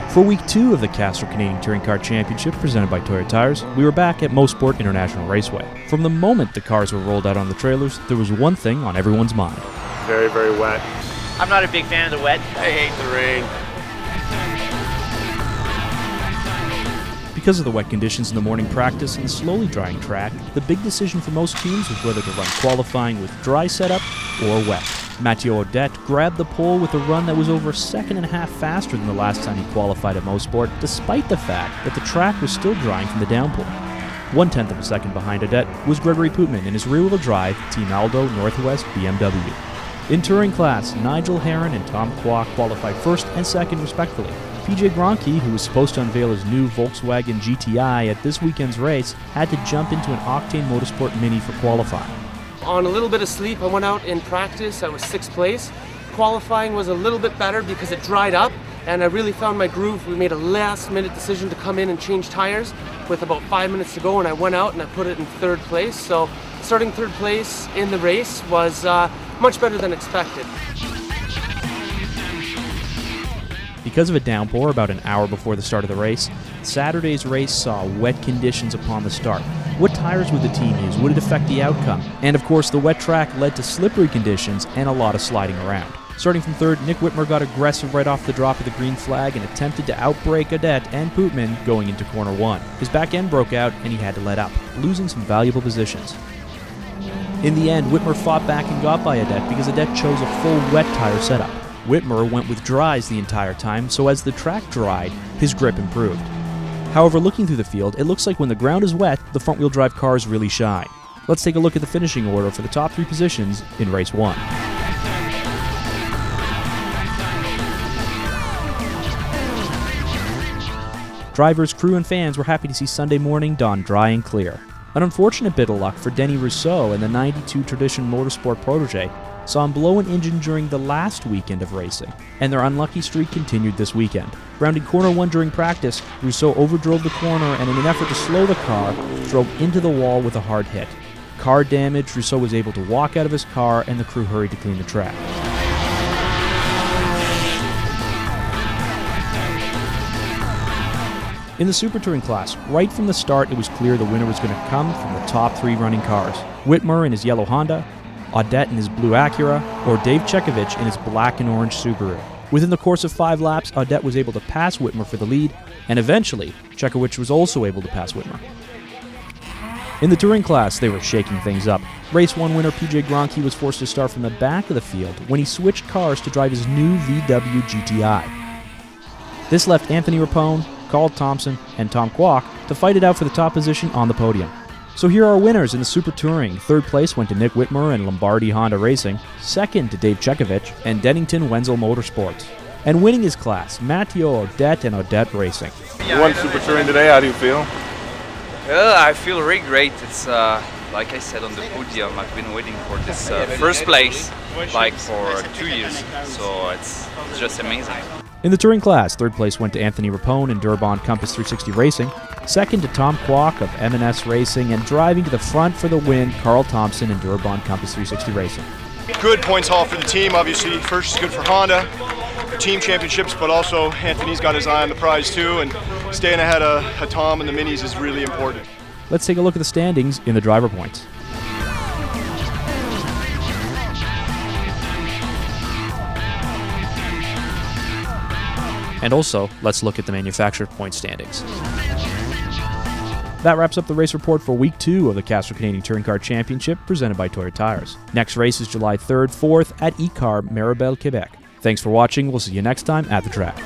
For week 2 of the Castrol Canadian Touring Car Championship presented by Toyota Tires, we were back at Motorsports International Raceway. From the moment the cars were rolled out on the trailers, there was one thing on everyone's mind. Very, very wet. I'm not a big fan of the wet. I hate the rain. Because of the wet conditions in the morning practice and the slowly drying track, the big decision for most teams was whether to run qualifying with dry setup or wet. Matteo Audette grabbed the pole with a run that was over a second and a half faster than the last time he qualified at Motorsport, despite the fact that the track was still drying from the downpour. 1/10 of a second behind Audette was Gregory Pootman in his rear-wheel drive Team Aldo Northwest BMW. In touring class, Nigel Herron and Tom Kwok qualified first and second respectively. PJ Gronke, who was supposed to unveil his new Volkswagen GTI at this weekend's race, had to jump into an Octane Motorsport Mini for qualifying. On a little bit of sleep, I went out in practice. I was 6th place. Qualifying was a little bit better because it dried up and I really found my groove. We made a last-minute decision to come in and change tires with about 5 minutes to go, and I went out and I put it in 3rd place. So starting 3rd place in the race was much better than expected. Because of a downpour about an hour before the start of the race, Saturday's race saw wet conditions upon the start. What tires would the team use? Would it affect the outcome? And of course, the wet track led to slippery conditions and a lot of sliding around. Starting from 3rd, Nick Whitmer got aggressive right off the drop of the green flag and attempted to outbrake Audette and Pootman going into corner 1. His back end broke out and he had to let up, losing some valuable positions. In the end, Whitmer fought back and got by Audette because Audette chose a full wet tire setup. Whitmer went with dries the entire time, so as the track dried, his grip improved. However, looking through the field, it looks like when the ground is wet, the front-wheel drive cars really shine. Let's take a look at the finishing order for the top 3 positions in Race 1. Drivers, crew, and fans were happy to see Sunday morning dawn dry and clear. An unfortunate bit of luck for Denny Russo and the 92 Tradition Motorsport protege saw him blow an engine during the last weekend of racing, and their unlucky streak continued this weekend. Rounding corner 1 during practice, Russo overdrove the corner and in an effort to slow the car, drove into the wall with a hard hit. Car damage, Russo was able to walk out of his car and the crew hurried to clean the track. In the Super Touring class, right from the start it was clear the winner was going to come from the top 3 running cars. Whitmer in his yellow Honda, Audette in his blue Acura, or Dave Chekovich in his black and orange Subaru. Within the course of 5 laps, Audette was able to pass Whitmer for the lead, and eventually, Chekovich was also able to pass Whitmer. In the touring class, they were shaking things up. Race 1 winner PJ Gronke was forced to start from the back of the field when he switched cars to drive his new VW GTI. This left Anthony Rapone, Carl Thompson, and Tom Kwok to fight it out for the top position on the podium. So here are our winners in the Super Touring. 3rd place went to Nick Whitmer and Lombardi Honda Racing, 2nd to Dave Chekovich and Denington Wenzel Motorsports. And winning his class, Matteo Audette and Audette Racing. You won Super Touring today, how do you feel? I feel really great. It's like I said on the podium, I've been waiting for this 1st place like for 2 years, so it's just amazing. In the touring class, 3rd place went to Anthony Rapone and Durabond Compass 360 Racing, 2nd to Tom Kwok of M&S Racing, and driving to the front for the win, Carl Thompson and Durabond Compass 360 Racing. Good points haul for the team, obviously. First is good for Honda, team championships, but also Anthony's got his eye on the prize too, and staying ahead of Tom and the minis is really important. Let's take a look at the standings in the driver points. And also, let's look at the manufacturer point standings. That wraps up the race report for Week 2 of the Castrol Canadian Touring Car Championship presented by Toyota Tires. Next race is July 3rd, 4th at ECAR, Maribel, Quebec. Thanks for watching. We'll see you next time at the track.